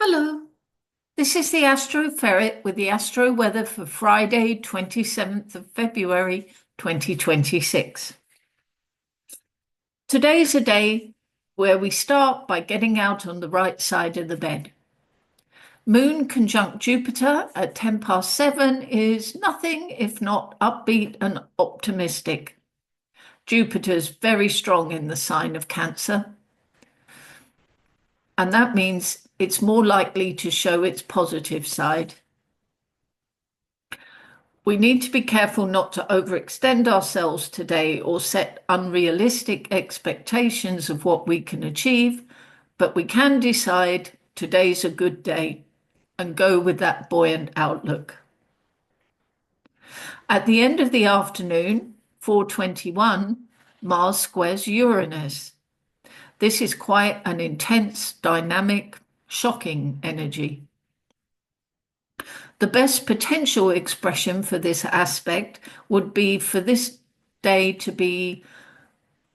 Hello, this is the Astro Ferret with the Astro weather for Friday, 27th of February, 2026. Today's a day where we start by getting out on the right side of the bed. Moon conjunct Jupiter at 10 past 7 is nothing if not upbeat and optimistic. Jupiter's very strong in the sign of Cancer, and that means it's more likely to show its positive side. We need to be careful not to overextend ourselves today or set unrealistic expectations of what we can achieve, but we can decide today's a good day and go with that buoyant outlook. At the end of the afternoon, 4:21, Mars squares Uranus. This is quite an intense, dynamic, shocking energy. The best potential expression for this aspect would be for this day to be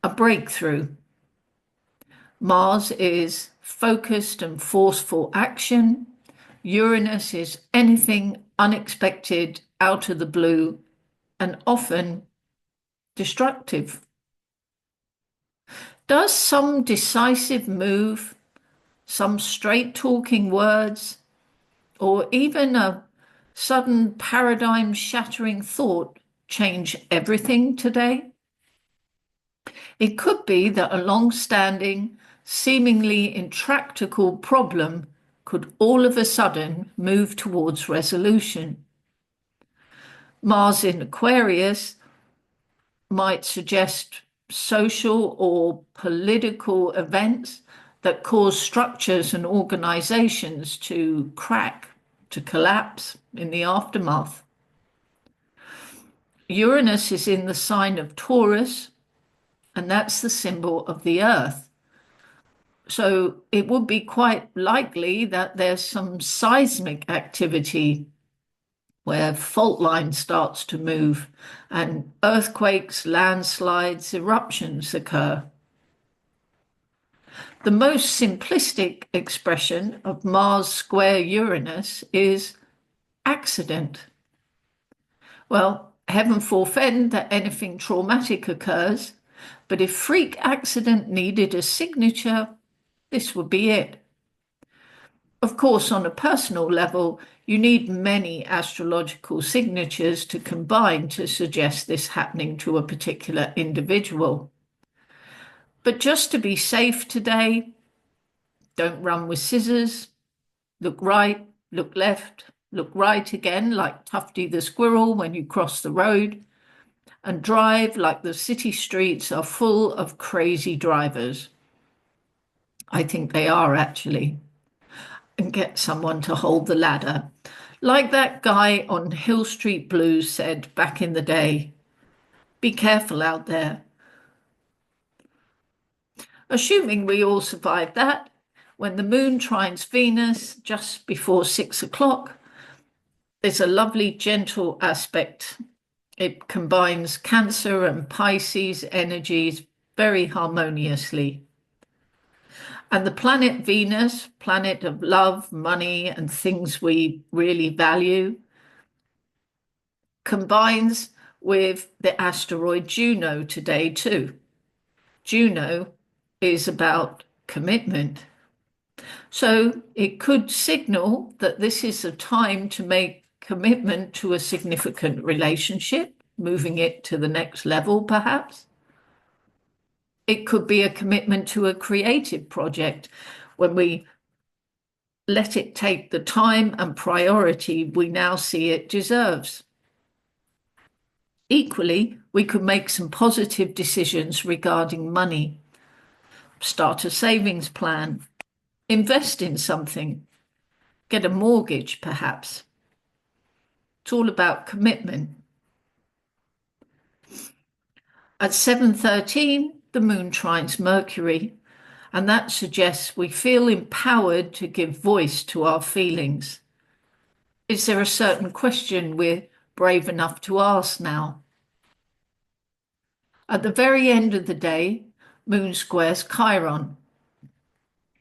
a breakthrough. Mars is focused and forceful action. Uranus is anything unexpected, out of the blue, and often destructive. Does some decisive move, some straight talking words, or even a sudden paradigm shattering thought change everything today? It could be that a long standing, seemingly intractable problem could all of a sudden move towards resolution. Mars in Aquarius might suggest social or political events that cause structures and organizations to crack, to collapse in the aftermath. Uranus is in the sign of Taurus, and that's the symbol of the earth. So it would be quite likely that there's some seismic activity where fault line starts to move and earthquakes, landslides, eruptions occur. The most simplistic expression of Mars square Uranus is accident. Well, heaven forfend that anything traumatic occurs, but if freak accident needed a signature, this would be it. Of course, on a personal level, you need many astrological signatures to combine to suggest this happening to a particular individual. But just to be safe today, don't run with scissors, look right, look left, look right again like Tufty the squirrel when you cross the road, and drive like the city streets are full of crazy drivers. I think they are actually. And get someone to hold the ladder. Like that guy on Hill Street Blues said back in the day, be careful out there. Assuming we all survive that, when the moon trines Venus just before 6 o'clock, there's a lovely gentle aspect. It combines Cancer and Pisces energies very harmoniously. And the planet Venus, planet of love, money, and things we really value, combines with the asteroid Juno today, too. Juno is about commitment. So it could signal that this is a time to make commitment to a significant relationship, moving it to the next level, perhaps. It could be a commitment to a creative project when we let it take the time and priority we now see it deserves. Equally, we could make some positive decisions regarding money, start a savings plan, invest in something, get a mortgage perhaps. It's all about commitment. At 7:13, the moon trines Mercury, and that suggests we feel empowered to give voice to our feelings. Is there a certain question we're brave enough to ask now? At the very end of the day, moon squares Chiron.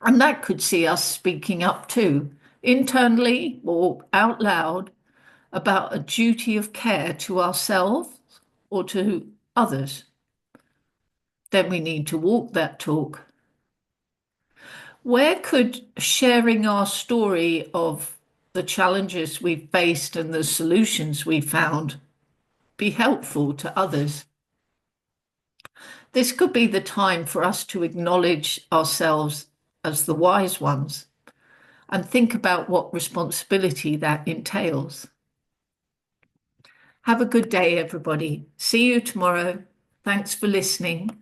And that could see us speaking up too, internally or out loud, about a duty of care to ourselves or to others. Then we need to walk that talk. Where could sharing our story of the challenges we've faced and the solutions we found be helpful to others? This could be the time for us to acknowledge ourselves as the wise ones and think about what responsibility that entails. Have a good day, everybody. See you tomorrow. Thanks for listening.